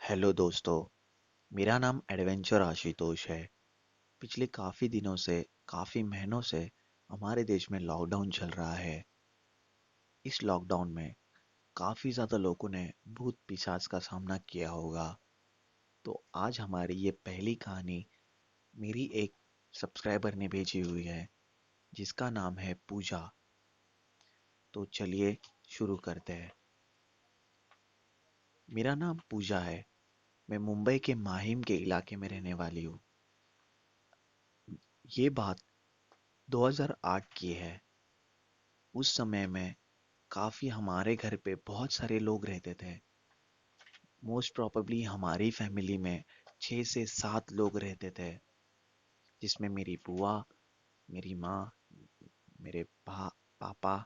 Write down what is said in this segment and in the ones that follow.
Hello दोस्तों। मेरा नाम एडवेंचर आशुतोष है। पिछले काफ़ी दिनों से, काफ़ी महीनों से हमारे देश में लॉकडाउन चल रहा है। इस लॉकडाउन में काफ़ी ज़्यादा लोगों ने भूत पिशाच का सामना किया होगा। तो आज हमारी ये पहली कहानी मेरी एक सब्सक्राइबर ने भेजी हुई है, जिसका नाम है पूजा। तो चलिए शुरू करते हैं। मेरा नाम पूजा है। मैं मुंबई के माहिम के इलाके में रहने वाली हूँ। ये बात 2008 की है। उस समय में काफ़ी हमारे घर पे बहुत सारे लोग रहते थे। मोस्ट प्रोबेबली हमारी फैमिली में 6 से 7 लोग रहते थे, जिसमें मेरी बुआ, मेरी माँ, मेरे पापा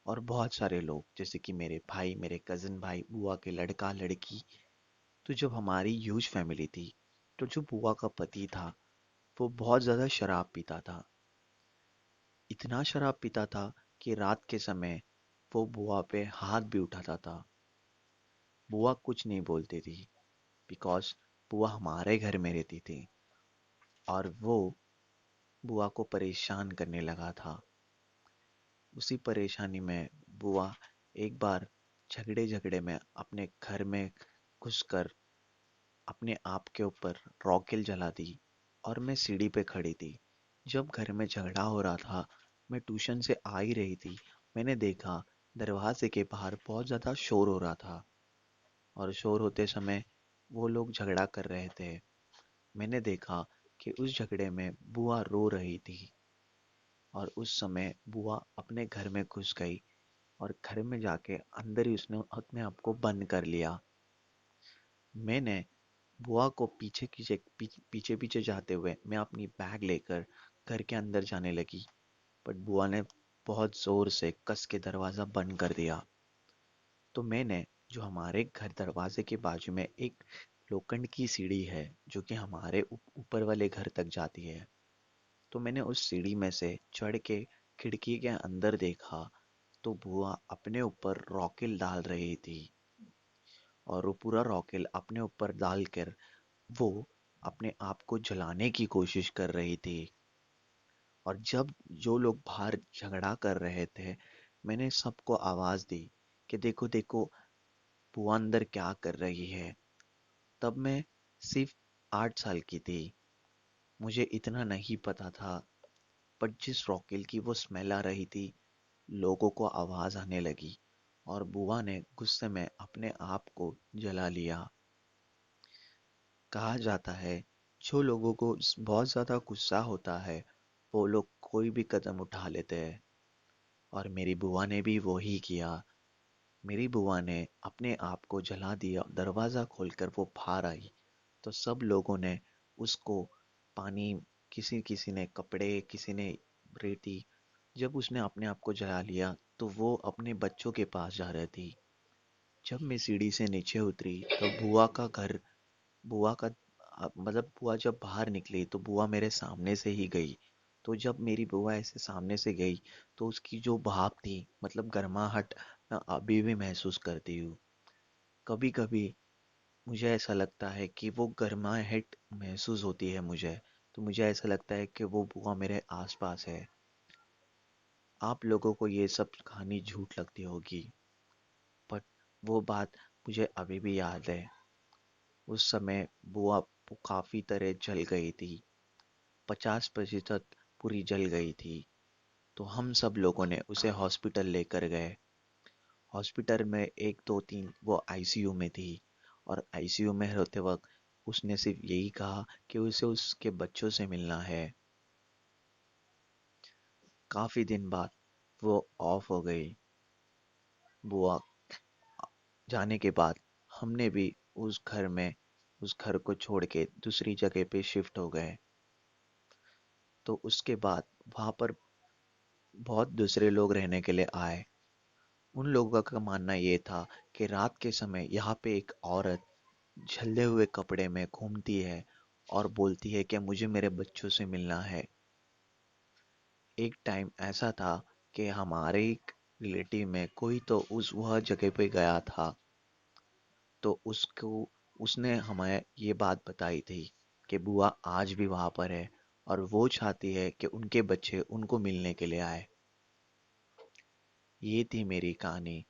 और बहुत सारे लोग, जैसे कि मेरे भाई, मेरे कज़न भाई, बुआ के लड़का लड़की। तो जब हमारी ह्यूज फैमिली थी, तो जो बुआ का पति था वो बहुत ज़्यादा शराब पीता था। इतना शराब पीता था कि रात के समय वो बुआ पे हाथ भी उठाता था। बुआ कुछ नहीं बोलती थी, बिकॉज बुआ हमारे घर में रहती थी और वो बुआ को परेशान करने लगा था। उसी परेशानी में बुआ एक बार झगड़े झगड़े में अपने घर में घुसकर अपने आप के ऊपर रॉकेल जला दी और मैं सीढ़ी पे खड़ी थी। जब घर में झगड़ा हो रहा था, मैं ट्यूशन से आ ही रही थी, मैंने देखा दरवाजे के बाहर बहुत ज़्यादा शोर हो रहा था और शोर होते समय वो लोग झगड़ा कर रहे थे। मैंने देखा कि उस झगड़े में बुआ रो रही थी और उस समय बुआ अपने घर में घुस गई और घर में जाके अंदर ही उसने अपने आप को बंद कर लिया। मैंने बुआ को पीछे पीछे जाते हुए मैं अपनी बैग लेकर घर के अंदर जाने लगी, बट बुआ ने बहुत जोर से कस के दरवाज़ा बंद कर दिया। तो मैंने, जो हमारे घर दरवाजे के बाजू में एक लोखंड की सीढ़ी है जो कि हमारे ऊपर वाले घर तक जाती है, तो मैंने उस सीढ़ी में से चढ़ के खिड़की के अंदर देखा तो बुआ अपने ऊपर रॉकेल डाल रही थी और वो पूरा रॉकेल अपने ऊपर डालकर वो अपने आप को जलाने की कोशिश कर रही थी। और जब जो लोग बाहर झगड़ा कर रहे थे, मैंने सबको आवाज दी कि देखो देखो बुआ अंदर क्या कर रही है। तब मैं सिर्फ 8 साल की थी। मुझे इतना नहीं पता था, पर जिस रॉकेल की वो स्मेल आ रही थी, लोगों को आवाज आने लगी और बुआ ने गुस्से में अपने आप को जला लिया। कहा जाता है, जो लोगों को बहुत ज्यादा गुस्सा होता है, वो लोग कोई भी कदम उठा लेते हैं और मेरी बुआ ने भी वो ही किया। मेरी बुआ ने अपने आप को जला दिया। दरवाजा खोलकर वो बाहर आई तो सब लोगों ने उसको पानी, किसी किसी ने कपड़े, किसी ने रेती। जब उसने अपने आप को जला लिया तो वो अपने बच्चों के पास जा रही थी। जब मैं सीढ़ी से नीचे उतरी तो बुआ का मतलब बुआ जब बाहर निकली तो बुआ मेरे सामने से ही गई। तो जब मेरी बुआ ऐसे सामने से गई तो उसकी जो भाप थी, मतलब गर्माहट, मैं अभी भी महसूस करती हूँ। कभी कभी मुझे ऐसा लगता है कि वो गर्माहट महसूस होती है मुझे, तो मुझे ऐसा लगता है कि वो बुआ मेरे आसपास है। आप लोगों को ये सब कहानी झूठ लगती होगी, बट वो बात मुझे अभी भी याद है। उस समय बुआ काफी तरह जल गई थी, 50% पूरी जल गई थी। तो हम सब लोगों ने उसे हॉस्पिटल लेकर गए। हॉस्पिटल में 1 2 3 वो आईसीयू में थी और आईसीयू में होते वक्त उसने सिर्फ यही कहा कि उसे उसके बच्चों से मिलना है। काफी दिन बाद वो ऑफ हो गई। बुआ जाने के बाद हमने भी उस घर को छोड़ के दूसरी जगह पे शिफ्ट हो गए। तो उसके बाद वहां पर बहुत दूसरे लोग रहने के लिए आए। उन लोगों का मानना ये था कि रात के समय यहाँ पे एक औरत जले हुए कपड़े में घूमती है और बोलती है कि मुझे मेरे बच्चों से मिलना है। एक टाइम ऐसा था कि हमारे एक रिलेटिव में कोई तो उस वह जगह पे गया था, तो उसको उसने हमें ये बात बताई थी कि बुआ आज भी वहाँ पर है और वो चाहती है कि उनके बच्चे उनको मिलने के लिए आए। ये थी मेरी कहानी।